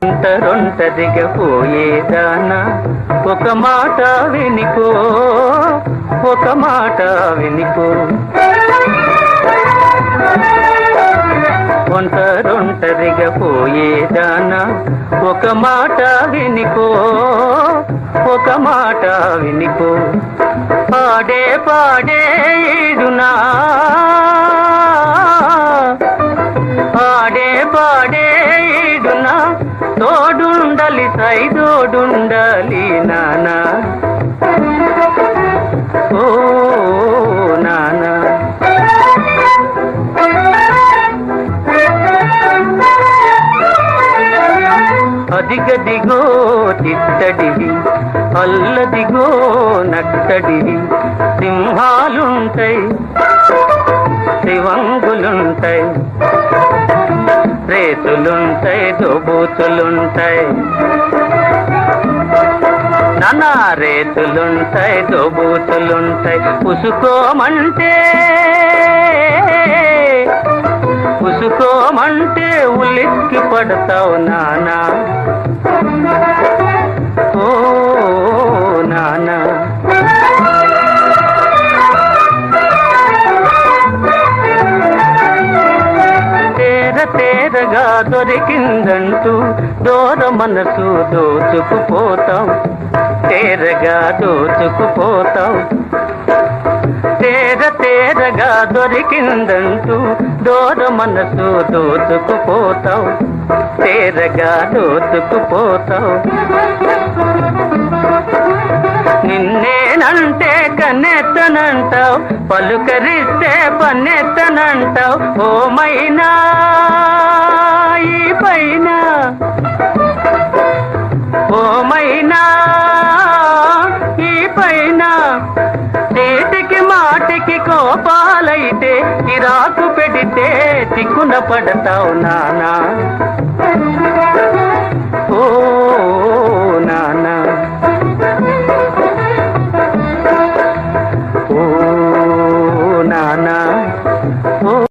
ఒంటరొంటరిగా పోయేదానా ఒక మాట వినికో, ఒక మాట వినికో. ఒంటరొంటరిగా పోయేదానా ఒక మాట వినికో, ఒక మాట వినికో. పాడే పాడే ఈడునా, పాడే పాడే ఈడునా, తోడుండలి సైదోడుండాలి నానా, ఓ నానా. అదిగదిగో చిత్తడివి, అల్లదిగో నట్టడివి, సింహాలుంటాయి శివంగులుంటాయి, రేతులుంటాయి దోబూతులుంటాయి, నానా రేతులుంటాయి దోబూతులుంటాయి. ఉసుకోమంటే ఉసుకోమంటే ఉలిక్కి పడతావు నానా, ఓ నానా. తేరగా దొరికిందంటూ దూర మనసు దోచుకుపోతావు, తేరగా దోచుకుపోతావు. తేరగా దొరికిందంటూ దూర మనసు దోచుకుపోతావు, తేరగా దోచుకుపోతావు. నిన్నేనంటే కన్నెత్తనంటావు, పలుకరిస్తే పన్నెత్తనంటావు. ఓమైనా ఈ పైన, ఓమైనా ఈ పైన, చేతికి మాటికి కోపాలైతే చిరాకు పెడితే చిక్కున పడతావు నానా.